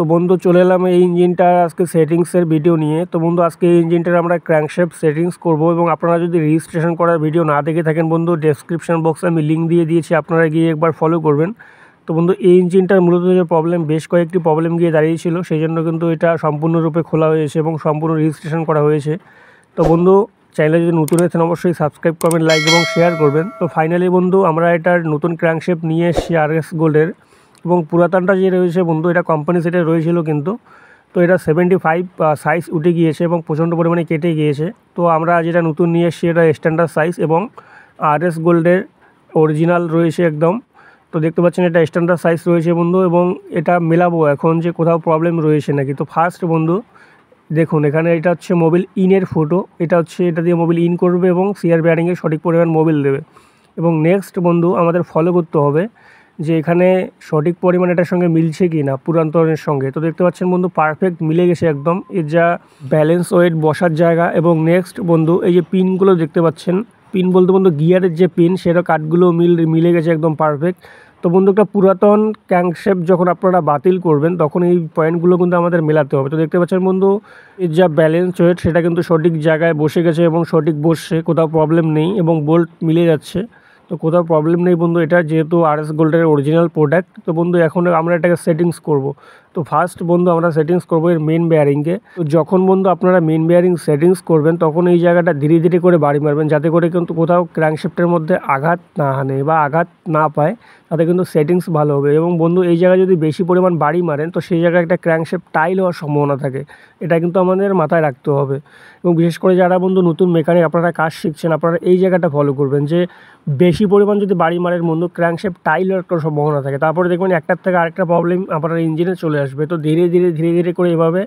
তো বন্ধু চলে এলাম এই ইঞ্জিনটার আজকে সেটিংসের ভিডিও নিয়ে। তো বন্ধু আজকে এই ইঞ্জিনটার আমরা ক্র্যাঙ্কশ্যাফট সেটিংস করব এবং আপনারা যদি রেজিস্ট্রেশন করার ভিডিও না দেখে থাকেন বন্ধু, ডেসক্রিপশন বক্সে আমি লিঙ্ক দিয়ে দিয়েছি, আপনারা গিয়ে একবার ফলো করবেন। তো বন্ধু এই ইঞ্জিনটার মূলত যে প্রবলেম, বেশ কয়েকটি প্রবলেম গিয়ে দাঁড়িয়েছিল, সেই জন্য কিন্তু এটা সম্পূর্ণরূপে খোলা হয়েছে এবং সম্পূর্ণ রেজিস্ট্রেশন করা হয়েছে। তো বন্ধু চ্যানেলে যদি নতুন হয়েছেন অবশ্যই সাবস্ক্রাইব করবেন, লাইক এবং শেয়ার করবেন। তো ফাইনালি বন্ধু আমরা এটার নতুন ক্র্যাঙ্কশ্যাফট নিয়ে এসেছি RS গোল্ডের, এবং পুরাতনটা যে রয়েছে বন্ধু এটা কোম্পানি সেটে রয়েছিল কিন্তু, তো এটা 75 সাইজ উঠে গিয়েছে এবং প্রচণ্ড পরিমাণে কেটে গিয়েছে। তো আমরা যেটা নতুন নিয়ে এসেছি এটা স্ট্যান্ডার্ড সাইজ এবং RS গোল্ডের অরিজিনাল রয়েছে একদম। তো দেখতে পাচ্ছেন এটা স্ট্যান্ডার্ড সাইজ রয়েছে বন্ধু, এবং এটা মেলাবো এখন যে কোথাও প্রবলেম রয়েছে নাকি। তো ফার্স্ট বন্ধু দেখুন এখানে এটা হচ্ছে মোবিল ইনের ফটো, এটা হচ্ছে এটা দিয়ে মোবিল ইন করবে এবং সিআর বেয়ারিংয়ে সঠিক পরিমাণ মোবিল দেবে। এবং নেক্সট বন্ধু আমাদের ফলো করতে হবে যে এখানে সঠিক পরিমাণ এটার সঙ্গে মিলছে কি না পুরাতনের সঙ্গে। তো দেখতে পাচ্ছেন বন্ধু পারফেক্ট মিলে গেছে একদম, এর যা ব্যালেন্স ওয়েট বসার জায়গা। এবং নেক্সট বন্ধু এই যে পিনগুলো দেখতে পাচ্ছেন, পিন বলতে বন্ধু গিয়ারের যে পিন সেটা কাঠগুলো মিলে গেছে একদম পারফেক্ট। তো বন্ধু একটা পুরাতন ক্র্যাঙ্কশ্যাফট যখন আপনারা বাতিল করবেন তখন এই পয়েন্টগুলো কিন্তু আমাদের মেলাতে হবে। তো দেখতে পাচ্ছেন বন্ধু এর যা ব্যালেন্স ওয়েট সেটা কিন্তু সঠিক জায়গায় বসে গেছে এবং সঠিক বসছে, কোথাও প্রবলেম নেই এবং বোল্ট মিলে যাচ্ছে। তো কোথাও প্রবলেম নেই বন্ধু, এটা যেহেতু RS গোল্ডের অরিজিনাল প্রোডাক্ট। তো বন্ধু এখন আমরা এটাকে সেটিংস করব। তো ফার্স্ট বন্ধু আমরা সেটিংস করবো এর মেন বেয়ারিংকে। তো যখন বন্ধু আপনারা মেন বেয়ারিং সেটিংস করবেন তখন এই জায়গাটা ধীরে ধীরে করে বাড়ি মারবেন, যাতে করে কিন্তু কোথাও ক্র্যাঙ্কশ্যাফটের মধ্যে আঘাত না হানে বা আঘাত না পায়, তাতে কিন্তু সেটিংস ভালো হবে। এবং বন্ধু এই জায়গায় যদি বেশি পরিমাণ বাড়ি মারেন তো সেই জায়গায় একটা ক্র্যাঙ্কশ্যাফট টাইল হওয়ার সম্ভাবনা থাকে, এটা কিন্তু আমাদের মাথায় রাখতে হবে। এবং বিশেষ করে যারা বন্ধু নতুন মেকানিক আপনারা কাজ শিখছেন, আপনারা এই জায়গাটা ফলো করবেন যে বেশি পরিমাণ যদি বাড়ি মারেন বন্ধু ক্র্যাঙ্কশ্যাফট টাইল হওয়ার একটা সম্ভাবনা থাকে, তারপরে দেখবেন একটার থেকে আরেকটা প্রবলেম আপনার ইঞ্জিনে চলে আসবে। তো ধীরে ধীরে করে এভাবে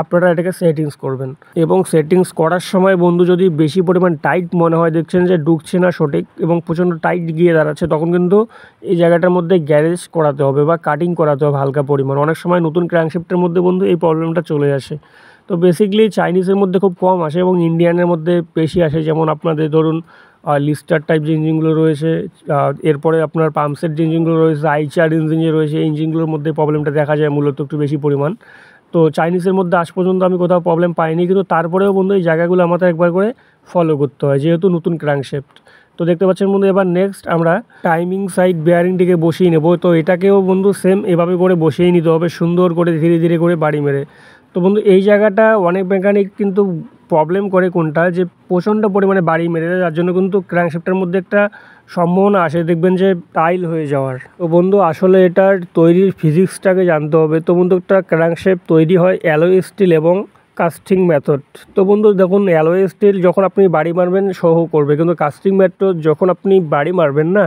আপনারা এটাকে সেটিংস করবেন। এবং সেটিংস করার সময় বন্ধু যদি বেশি পরিমাণ টাইট মনে হয়, দেখছেন যে ঢুকছে না সঠিক এবং প্রচণ্ড টাইট গিয়ে দাঁড়াচ্ছে, তখন কিন্তু এই জায়গাটার মধ্যে গ্যারেজ করাতে হবে বা কাটিং করাতে হবে হালকা পরিমাণ। অনেক সময় নতুন ক্র্যাঙ্কশ্যাফটের মধ্যে বন্ধু এই প্রবলেমটা চলে আসে। তো বেসিক্যালি চাইনিজের মধ্যে খুব কম আসে এবং ইন্ডিয়ানের মধ্যে বেশি আসে, যেমন আপনাদের ধরুন লিস্টার টাইপ যে ইঞ্জিনগুলো রয়েছে, এরপরে আপনার পাম্পসেট যে ইঞ্জিনগুলো রয়েছে, আইচার ইঞ্জিন যে রয়েছে, এই ইঞ্জিনগুলোর মধ্যে প্রবলেমটা দেখা যায় মূলত একটু বেশি পরিমাণ। তো চাইনিজের মধ্যে আজ পর্যন্ত আমি কোথাও প্রবলেম পাইনি, কিন্তু তারপরেও বন্ধু এই জায়গাগুলো আমাদের একবার করে ফলো করতে হয় যেহেতু নতুন ক্র্যাঙ্কশ্যাফট। তো দেখতে পাচ্ছেন বন্ধু এবার নেক্সট আমরা টাইমিং সাইড বেয়ারিংটিকে বসিয়ে নেব। তো এটাকেও বন্ধু সেম এভাবে করে বসিয়ে নিতে হবে সুন্দর করে ধীরে ধীরে করে বাড়ি মেরে। তো বন্ধু এই জায়গাটা অনেক মেকানিক কিন্তু প্রবলেম করে কোনটা, যে প্রচণ্ড পরিমাণে বাড়ি মেরে দেয়, যার জন্য কিন্তু ক্র্যাঙ্কশ্যাফটের মধ্যে একটা সম্ভাবনা আসে দেখবেন যে টাইল হয়ে যাওয়ার। তো বন্ধু আসলে এটার তৈরির ফিজিক্সটাকে জানতে হবে। তো বন্ধু একটা ক্র্যাঙ্কশ্যাফট তৈরি হয় অ্যালয় স্টিল এবং কাস্টিং মেথড। তো বন্ধু দেখুন অ্যালয় স্টিল যখন আপনি বাড়ি মারবেন সহ করবে, কিন্তু কাস্টিং মেথড যখন আপনি বাড়ি মারবেন না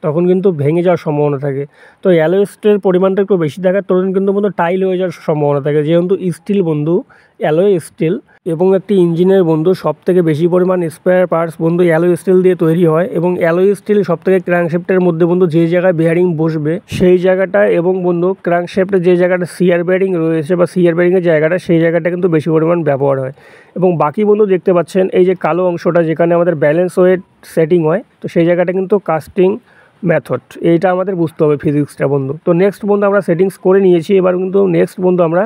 তখন কিন্তু ভেঙে যাওয়ার সম্ভাবনা থাকে। তো অ্যালয় স্টিলের পরিমাণটা একটু বেশি থাকার তখন কিন্তু বন্ধু টাইল হয়ে যাওয়ার সম্ভাবনা থাকে, যেহেতু স্টিল বন্ধু অ্যালয় স্টিল। এবং একটি ইঞ্জিনের বন্ধু সবথেকে বেশি পরিমাণ স্পেয়ার পার্টস বন্ধু অ্যালয় স্টিল দিয়ে তৈরি হয়। এবং অ্যালয় স্টিল সবথেকে ক্র্যাঙ্কশ্যাফটের মধ্যে বন্ধু যে জায়গায় বেয়ারিং বসবে সেই জায়গাটা, এবং বন্ধু ক্র্যাঙ্কশ্যাফটের যে জায়গাটা সিআর বেয়ারিং রয়েছে বা সিআর বেয়ারিংয়ের জায়গাটা, সেই জায়গাটা কিন্তু বেশি পরিমাণ ব্যবহার হয়। এবং বাকি বন্ধু দেখতে পাচ্ছেন এই যে কালো অংশটা যেখানে আমাদের ব্যালেন্স ওয়েট সেটিং হয়, তো সেই জায়গাটা কিন্তু কাস্টিং মেথড, এইটা আমাদের বুঝতে হবে ফিজিক্সটা বন্ধু। তো নেক্সট বন্ধু আমরা সেটিংস করে নিয়েছি, এবার কিন্তু নেক্সট বন্ধু আমরা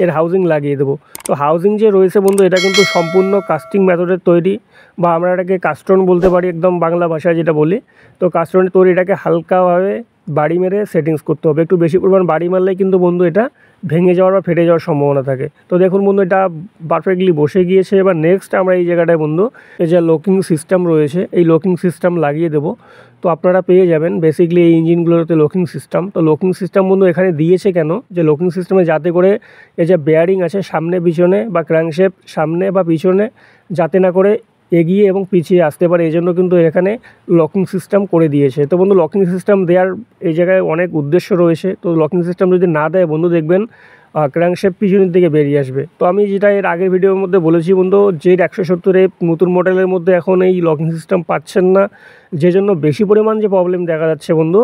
এর হাউজিং লাগিয়ে দেবো। তো হাউজিং যে রয়েছে বন্ধু এটা কিন্তু সম্পূর্ণ কাস্টিং মেথডের তৈরি, বা আমরা এটাকে কাস্টন বলতে পারি একদম বাংলা ভাষায় যেটা বলি। তো কাস্টনের তৈরি এটাকে হালকাভাবে বাড়ি মেরে সেটিংস করতে হবে, একটু বেশি পরিমাণ বাড়ি মারলেই কিন্তু বন্ধু এটা ভেঙে যাওয়ার বা ফেটে যাওয়ার সম্ভাবনা থাকে। তো দেখুন বন্ধু এটা পারফেক্টলি বসে গিয়েছে। এবার নেক্সট আমরা এই জায়গাটায় বন্ধু এই যে লকিং সিস্টেম রয়েছে এই লকিং সিস্টেম লাগিয়ে দেবো। তো আপনারা পেয়ে যাবেন বেসিক্যালি এই ইঞ্জিনগুলোতে লকিং সিস্টেম। তো লকিং সিস্টেম বন্ধু এখানে দিয়েছে কেন, যে লকিং সিস্টেমে যাতে করে এই যে বেয়ারিং আছে সামনে পিছনে বা ক্র্যাঙ্কশ্যাফট সামনে বা পিছনে যাতে না করে এগিয়ে এবং পিছিয়ে আসতে পারে, এই জন্য কিন্তু এখানে লকিং সিস্টেম করে দিয়েছে। তো বন্ধু লকিং সিস্টেম দেওয়ার এই জায়গায় অনেক উদ্দেশ্য রয়েছে। তো লকিং সিস্টেম যদি না দেয় বন্ধু দেখবেন ক্র্যাঙ্কশ্যাফট পিছনের দিকে বেরিয়ে আসবে। তো আমি যেটা এর আগের ভিডিওর মধ্যে বলেছি বন্ধু, জেড 170 নতুন মডেলের মধ্যে এখন এই লকিং সিস্টেম পাচ্ছেন না, যে জন্য বেশি পরিমাণ যে প্রবলেম দেখা যাচ্ছে বন্ধু,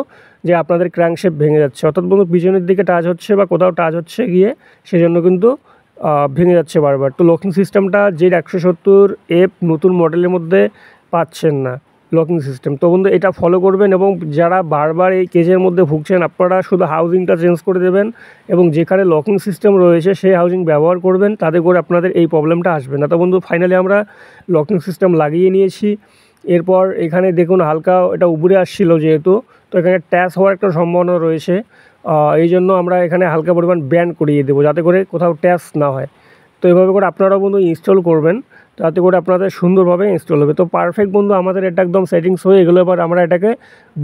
যে আপনাদের ক্র্যাঙ্কশ্যাফট ভেঙে যাচ্ছে, অর্থাৎ বন্ধু পিছনের দিকে টাচ হচ্ছে বা কোথাও টাচ হচ্ছে গিয়ে, সেজন্য কিন্তু ভেঙে যাচ্ছে বারবার। তো লকিং সিস্টেমটা জেড 170 নতুন মডেলের মধ্যে পাচ্ছেন না, লকিং সিস্টেম। তো বন্ধু এটা ফলো করবেন, এবং যারা বারবার এই কেজের মধ্যে ভুগছেন আপনারা শুধু হাউজিংটা চেঞ্জ করে দেবেন এবং যেখানে লকিং সিস্টেম রয়েছে সেই হাউজিং ব্যবহার করবেন, তাতে করে আপনাদের এই প্রবলেমটা আসবে না। তো বন্ধু ফাইনালি আমরা লকিং সিস্টেম লাগিয়ে নিয়েছি। এরপর এখানে দেখুন হালকা এটা উবড়ে আসছিল যেহেতু, তো এখানে ট্যাচ হওয়ার একটা সম্ভাবনা রয়েছে, এই জন্য আমরা এখানে হালকা পরিমাণ ব্যান্ড করিয়ে দেবো যাতে করে কোথাও ট্যাচ না হয়। তো এভাবে করে আপনারাও বন্ধু ইনস্টল করবেন, তাতে করে আপনাদের সুন্দরভাবে ইনস্টল হবে। তো পারফেক্ট বন্ধু আমাদের এটা একদম সেটিংস হয়ে গেলো। এবার আমরা এটাকে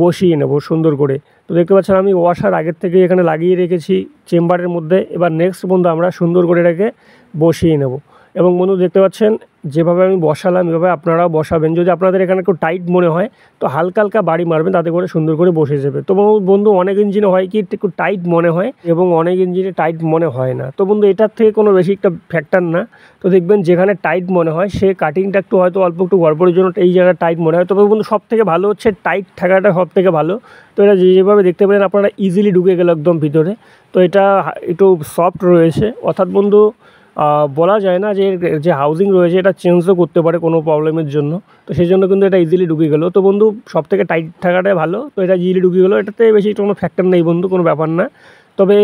বসিয়ে নেব সুন্দর করে। তো দেখতে পাচ্ছেন আমি ওয়াশার আগের থেকে এখানে লাগিয়ে রেখেছি চেম্বারের মধ্যে। এবার নেক্সট বন্ধু আমরা সুন্দর করে এটাকে বসিয়ে নেব। এবং বন্ধু দেখতে পাচ্ছেন যেভাবে আমি বসালাম এভাবে আপনারাও বসাবেন। যদি আপনাদের এখানে একটু টাইট মনে হয় তো হালকা হালকা বাড়ি মারবেন, তাতে করে সুন্দর করে বসে যাবে। তো বন্ধু অনেক ইঞ্জিনে হয় কি একটু টাইট মনে হয় এবং অনেক ইঞ্জিনে টাইট মনে হয় না। তো বন্ধু এটার থেকে কোনো বেশি একটা ফ্যাক্টর না। তো দেখবেন যেখানে টাইট মনে হয় সে কাটিংটা একটু হয়তো অল্প একটু গড়বড়ের জন্য এই জায়গায় টাইট মনে হয়। তবে বন্ধু সব থেকে ভালো হচ্ছে টাইট থাকাটা সব থেকে ভালো। তো এটা যেভাবে দেখতে পেলেন আপনারা ইজিলি ঢুকে গেল একদম ভিতরে। তো এটা একটু সফট রয়েছে, অর্থাৎ বন্ধু বলা যায় না যে হাউজিং রয়েছে এটা চেঞ্জও করতে পারে কোনো প্রবলেমের জন্য। তো সেই জন্য কিন্তু এটা ইজিলি ঢুকে গেলো। তো বন্ধু সব থেকে টাইট থাকাটাই ভালো। তো এটা ইজিলি ঢুকে গেলো, এটাতে বেশি কোনো ফ্যাক্টর নেই বন্ধু, কোনো ব্যাপার না। তবে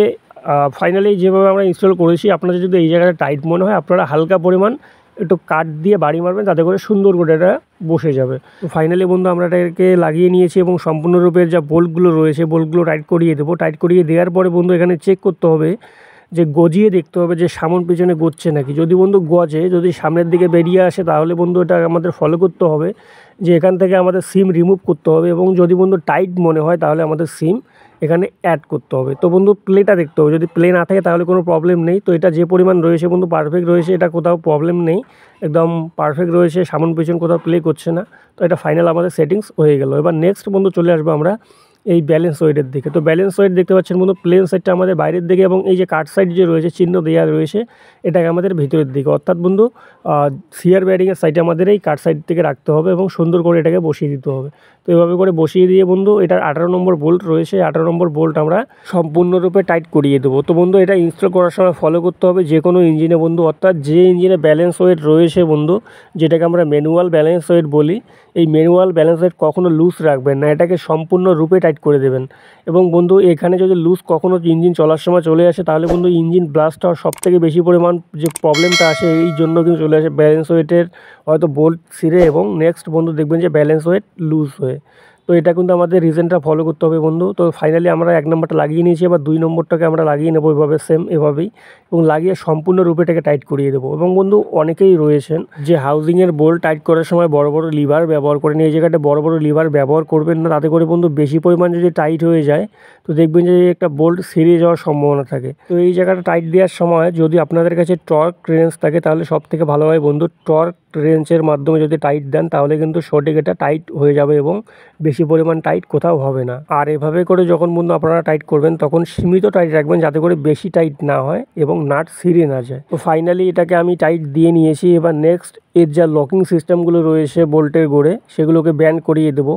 ফাইনালি যেভাবে আমরা ইনস্টল করেছি আপনাদের যদি এই জায়গাটা টাইট মনে হয় আপনারা হালকা পরিমাণ একটু কাঠ দিয়ে বাড়ি মারবেন, তাতে করে সুন্দর করে এটা বসে যাবে। তো ফাইনালি বন্ধু আমরা এটাকে লাগিয়ে নিয়েছি এবং সম্পূর্ণরূপে যা বোল্টগুলো রয়েছে বোল্টগুলো টাইট করিয়ে দেবো। টাইট করিয়ে দেওয়ার পরে বন্ধু এখানে চেক করতে হবে যে গজিয়ে দেখতে হবে যে সামন পিছনে গজছে নাকি। যদি বন্ধু গজে, যদি সামনের দিকে বেরিয়ে আসে, তাহলে বন্ধু এটা আমাদের ফলো করতে হবে যে এখান থেকে আমাদের সিম রিমুভ করতে হবে। এবং যদি বন্ধু টাইট মনে হয় তাহলে আমাদের সিম এখানে অ্যাড করতে হবে। তো বন্ধু প্লেটা দেখতে হবে, যদি প্লে না থাকে তাহলে কোনো প্রবলেম নেই। তো এটা যে পরিমাণ রয়েছে বন্ধু পারফেক্ট রয়েছে, এটা কোথাও প্রবলেম নেই, একদম পারফেক্ট রয়েছে, সামন পিছন কোথাও প্লে করছে না। তো এটা ফাইনাল আমাদের সেটিংস হয়ে গেল। এবার নেক্সট বন্ধু চলে আসবো আমরা এই ব্যালেন্স ওয়েটের দিকে। তো ব্যালেন্স ওয়েট দেখতে পাচ্ছেন বন্ধু প্লেন সাইডটা আমাদের বাইরের দিকে এবং এই যে কাট সাইড যে রয়েছে চিহ্ন দেওয়া রয়েছে এটাকে আমাদের ভিতরের দিকে, অর্থাৎ বন্ধু সিয়ার ব্যারিংয়ের সাইডে আমাদের এই কাট সাইড থেকে রাখতে হবে এবং সুন্দর করে এটাকে বসিয়ে দিতে হবে। তো এভাবে করে বসিয়ে দিয়ে বন্ধু এটার 18 নম্বর বোল্ট রয়েছে, 18 নম্বর বোল্ট আমরা সম্পূর্ণরূপে টাইট করিয়ে দেবো। তো বন্ধু এটা ইনস্টল করার সময় ফলো করতে হবে যে কোনো ইঞ্জিনে বন্ধু, অর্থাৎ যে ইঞ্জিনে ব্যালেন্স ওয়েট রয়েছে বন্ধু, যেটাকে আমরা ম্যানুয়াল ব্যালেন্স ওয়েট বলি, এই ম্যানুয়াল ব্যালেন্স ওয়েট কখনো লুজ রাখবেন না, এটাকে সম্পূর্ণরূপে টাইট করে দেবেন। এবং বন্ধু এখানে যদি লুজ কখনো ইঞ্জিন চলার সময় চলে আসে তাহলে বন্ধু ইঞ্জিন ব্লাস্ট হওয়ার সবথেকে বেশি পরিমাণ যে প্রবলেমটা আসে এই জন্য কিন্তু চলে আসে ব্যালেন্স ওয়েটের হয়তো বোল্ট ছিঁড়ে এবং নেক্সট বন্ধু দেখবেন যে ব্যালেন্স ওয়েট লুজ হয়ে। তো এটা কিন্তু আমাদের রিজনটা ফলো করতে হবে বন্ধু। তো ফাইনালি আমরা 1 নম্বরটা লাগিয়ে নিয়েছি, এবার 2 নম্বরটাকে আমরা লাগিয়ে নেবো এভাবে সেম এভাবেই, এবং লাগিয়ে সম্পূর্ণরূপে এটাকে টাইট করিয়ে দেবো। এবং বন্ধু অনেকেই রয়েছেন যে হাউজিংয়ের বোল্ট টাইট করার সময় বড় বড় লিভার ব্যবহার করেন, এই জায়গাটা বড় বড় লিভার ব্যবহার করবেন না, তাতে করে বন্ধু বেশি পরিমাণ যদি টাইট হয়ে যায় তো দেখবেন যে একটা বোল্ট ছিঁড়ে যাওয়ার সম্ভাবনা থাকে। তো এই জায়গাটা টাইট দেওয়ার সময় যদি আপনাদের কাছে টর্ক রেঞ্জ থাকে তাহলে সব থেকে ভালো হয় বন্ধু, টর্ক রেঞ্চের মাধ্যমে যদি টাইট দেন তাহলে কিন্তু সঠিক এটা টাইট হয়ে যাবে এবং বেশি পরিমাণ টাইট কোথাও হবে না। আর এভাবে করে যখন বন্ধু আপনারা টাইট করবেন তখন সীমিত টাইট রাখবেন যাতে করে বেশি টাইট না হয় এবং নাট ছিঁড়ে না যায়। তো ফাইনালি এটাকে আমি টাইট দিয়ে নিয়েছি। এবার নেক্সট এর যা লকিং সিস্টেমগুলো রয়েছে বোল্টের গোড়ে সেগুলোকে ব্যান্ড করিয়ে দেবো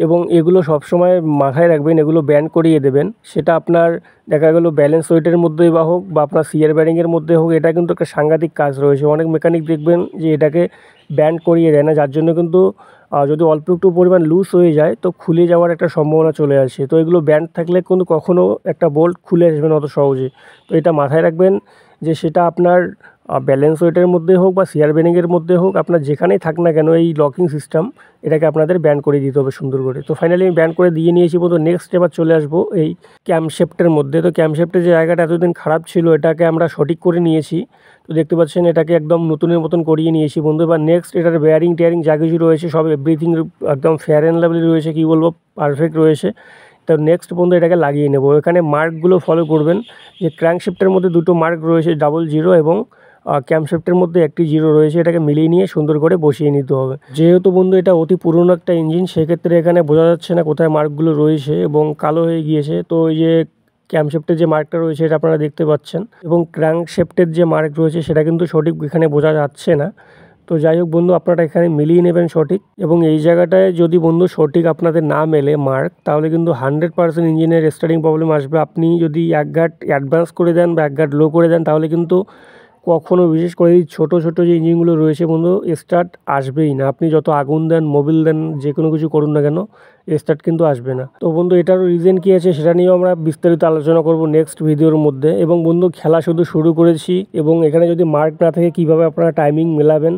এবং এগুলো সবসময় মাথায় রাখবেন, এগুলো ব্যান্ড করিয়ে দেবেন। সেটা আপনার দেখা গেলো ব্যালেন্স ওয়েটের মধ্যেই বা হোক বা আপনার সিয়ার ব্যারিংয়ের মধ্যে হোক, এটা কিন্তু একটা সাংঘাতিক কাজ রয়েছে। অনেক মেকানিক দেখবেন যে এটাকে ব্যান্ড করিয়ে দেয় না, যার জন্য কিন্তু যদি অল্প একটু পরিমাণ লুজ হয়ে যায় তো খুলে যাওয়ার একটা সম্ভাবনা চলে আসে। তো এগুলো ব্যান্ড থাকলে কিন্তু কখনও একটা বোল্ট খুলে আসবে না অত সহজে। তো এটা মাথায় রাখবেন যে সেটা আপনার ব্যালেন্স ওয়েটের মধ্যে হোক বা সিয়ার ব্যারিংয়ের মধ্যে হোক, আপনার যেখানেই থাক না কেন এই লকিং সিস্টেম এটাকে আপনাদের ব্যান্ড করে দিতে হবে সুন্দর করে। তো ফাইনালি আমি ব্যান্ড করে দিয়ে নিয়েছি বন্ধু। নেক্সট এবার চলে আসবো এই ক্যামশেফটের মধ্যে। তো ক্যামশেফটের যে জায়গাটা এতদিন খারাপ ছিল এটাকে আমরা সঠিক করে নিয়েছি। তো দেখতে পাচ্ছেন এটাকে একদম নতুনের মতন করিয়ে নিয়েছি বন্ধু। এবার নেক্সট এটার বেয়ারিং টেয়ারিং যা কিছু রয়েছে সব এভরিথিং একদম ফেয়ার অ্যান্ড লাভলি রয়েছে, কী বলবো পারফেক্ট রয়েছে। তো নেক্সট বন্ধু এটাকে লাগিয়ে নেব। এখানে মার্কগুলো ফলো করবেন যে ক্র্যাঙ্কশ্যাফটের মধ্যে 2টো মার্ক রয়েছে 00 এবং ক্যামশেফটের মধ্যে একটি 0 রয়েছে, এটাকে মিলিয়ে নিয়ে সুন্দর করে বসিয়ে নিতে হবে। যেহেতু বন্ধু এটা অতি পুরনো একটা ইঞ্জিন সেক্ষেত্রে এখানে বোঝা যাচ্ছে না কোথায় মার্কগুলো রয়েছে এবং কালো হয়ে গিয়েছে। তো এই যে ক্যামশেফটের যে মার্কটা রয়েছে এটা আপনারা দেখতে পাচ্ছেন এবং ক্র্যাঙ্কশেফটের যে মার্ক রয়েছে সেটা কিন্তু সঠিক এখানে বোঝা যাচ্ছে না। তো যাই হোক বন্ধু আপনারা এখানে মিলিয়ে নেবেন সঠিক। এবং এই জায়গাটায় যদি বন্ধু সঠিক আপনাদের না মেলে মার্ক তাহলে কিন্তু 100% ইঞ্জিনের স্টার্টিং প্রবলেম আসবে। আপনি যদি এক ঘাট অ্যাডভান্স করে দেন বা এক ঘাট লো করে দেন তাহলে কিন্তু কখনো বিশেষ করে এই ছোটো ছোটো যে ইঞ্জিনগুলো রয়েছে বন্ধু স্টার্ট আসবেই না। আপনি যত আগুন দেন, মোবিল দেন, যে কোনো কিছু করুন না কেন স্টার্ট কিন্তু আসবে না। তো বন্ধু এটারও রিজন কী আছে সেটা নিয়েও আমরা বিস্তারিত আলোচনা করব নেক্সট ভিডিওর মধ্যে। এবং বন্ধু খেলা শুধু শুরু করেছি, এবং এখানে যদি মার্ক না থাকে কীভাবে আপনারা টাইমিং মেলাবেন,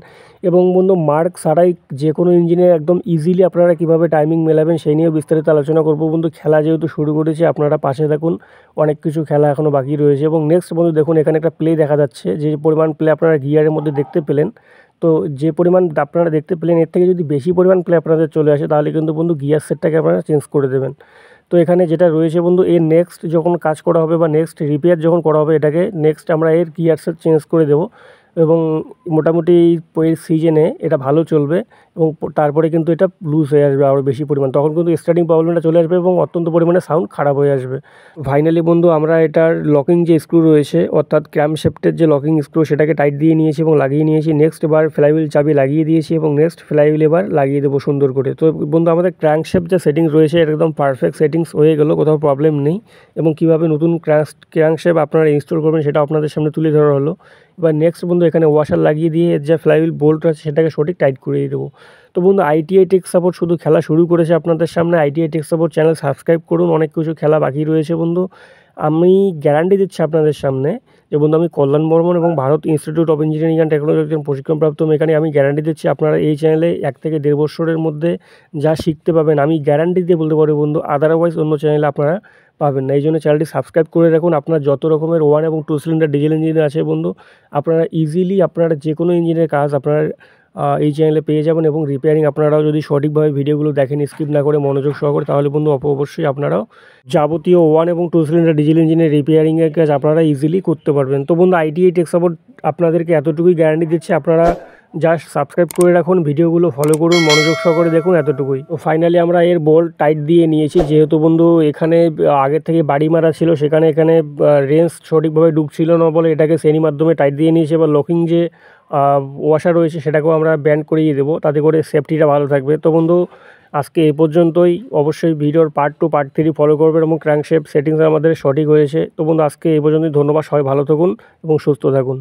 এবং বন্ধু মার্ক ছাড়াই যে কোনো ইঞ্জিনের একদম ইজিলি আপনারা কীভাবে টাইমিং মেলাবেন সেই নিয়েও বিস্তারিত আলোচনা করব বন্ধু। খেলা যেহেতু শুরু করেছি আপনারা পাশে থাকুন, অনেক কিছু খেলা এখনও বাকি রয়েছে। এবং নেক্সট বন্ধু দেখুন এখানে একটা প্লে দেখা যাচ্ছে, যে পরিমাণ প্লে আপনারা গিয়ারের মধ্যে দেখতে পেলেন, তো যে পরিমাণ আপনারা দেখতে পেলেন এর থেকে যদি বেশি পরিমাণ প্লে আপনাদের চলে আসে তাহলে কিন্তু বন্ধু গিয়ার সেটটাকে আপনারা চেঞ্জ করে দেবেন। তো এখানে যেটা রয়েছে বন্ধু, এর নেক্সট যখন কাজ করা হবে বা নেক্সট রিপেয়ার যখন করা হবে এটাকে নেক্সট আমরা এর গিয়ার সেট চেঞ্জ করে দেবো, এবং মোটামুটি এই সিজনে এটা ভালো চলবে, এবং তারপরে কিন্তু এটা লুজ হয়ে আসবে আরও বেশি পরিমাণ, তখন কিন্তু স্টার্টিং প্রবলেমটা চলে আসবে এবং অত্যন্ত পরিমাণে সাউন্ড খারাপ হয়ে আসবে। ফাইনালি বন্ধু আমরা এটার লকিং যে স্ক্রু রয়েছে অর্থাৎ ক্র্যামশ্যাফটের যে লকিং স্ক্রু সেটাকে টাইট দিয়ে নিয়েছি এবং লাগিয়ে নিয়েছি। নেক্সট এবার ফ্লাইহুইল চাবি লাগিয়ে দিয়েছি এবং নেক্সট ফ্লাইহুইল এবার লাগিয়ে দেবো সুন্দর করে। তো বন্ধু আমাদের ক্র্যাঙ্কশ্যাফট যে সেটিংস রয়েছে এটা একদম পারফেক্ট সেটিংস হয়ে গেল, কোথাও প্রবলেম নেই। এবং কীভাবে নতুন ক্র্যাঙ্কশ্যাফট আপনারা ইনস্টল করবেন সেটা আপনাদের সামনে তুলে ধরা হলো। এবার নেক্সট বন্ধু এখানে ওয়াশার লাগিয়ে দিয়ে যে ফ্লাইহুইল বোল্ট আছে সেটাকে সঠিক টাইট করিয়ে দেবো। তো বন্ধু আইটিআই টেক সাপোর্ট শুধু খেলা শুরু করেছে আপনাদের সামনে। ITI take support channel subscribe করুন, অনেক কিছু খেলা বাকি রয়েছে বন্ধু। আমি গ্যারান্টি দিচ্ছি আপনাদের সামনে যে বন্ধু আমি কল্যাণ বর্মন এবং Bharat institute of engineering and technology একজন প্রশিক্ষণপ্রাপ্ত মেকানিক। আমি গ্যারান্টি দিচ্ছি আপনারা এই চ্যানেলে 1 থেকে 1.5 বছরের মধ্যে যা শিখতে পাবেন আমি গ্যারান্টি দিয়ে বলতে পারি বন্ধু, আদারওয়াইজ অন্য চ্যানেলে আপনারা পাবেন না। এই জন্য চ্যানেলটি সাবস্ক্রাইব করে রাখুন। আপনার যত রকমের 1 এবং 2 সিলিন্ডার ডিজেল ইঞ্জিন আছে বন্ধু, আপনারা ইজিলি আপনারা যে কোনো ইঞ্জিনের কাজ আপনারা এই চ্যানেলে পেয়ে যাবেন। এবং রিপেয়ারিং আপনারাও যদি সঠিকভাবে ভিডিওগুলো দেখেন স্কিপ না করে মনোযোগ সহকারে, তাহলে বন্ধু অবশ্যই আপনারাও যাবতীয় 1 এবং 2 সিলিন্ডার ডিজেল ইঞ্জিনের রিপেয়ারিংয়ের কাজ আপনারা ইজিলি করতে পারবেন। তো বন্ধু আইটিআই টেক সাপোর্ট আপনাদেরকে এতটুকুই গ্যারান্টি দিচ্ছে, আপনারা জাস্ট সাবস্ক্রাইব করে রাখুন, ভিডিওগুলো ফলো করুন, মনোযোগ সহকারে দেখুন, এতটুকুই। তো ফাইনালি আমরা এর বোল্ট টাইট দিয়ে নিয়েছি, যেহেতু বন্ধু এখানে আগের থেকে বাড়ি মারা ছিল এখানে রেঞ্জ সঠিকভাবে ঢুকছিল না বলে এটাকে শ্রেণীর মাধ্যমে টাইট দিয়ে নিয়েছি। এবার লকিং যে ওয়াশার রয়েছে সেটাকেও আমরা ব্যান্ড করিয়ে দেবো, তাতে করে সেফটিটা ভালো থাকবে। তো বন্ধু আজকে এই পর্যন্তই। অবশ্যই ভিডিওর পার্ট 2 পার্ট 3 ফলো করবেন এবং ক্র্যাঙ্কশ্যাফট সেটিংস আমাদের সঠিক হয়েছে। তো বন্ধু আজকে এই পর্যন্তই, ধন্যবাদ, সবাই ভালো থাকুন এবং সুস্থ থাকুন।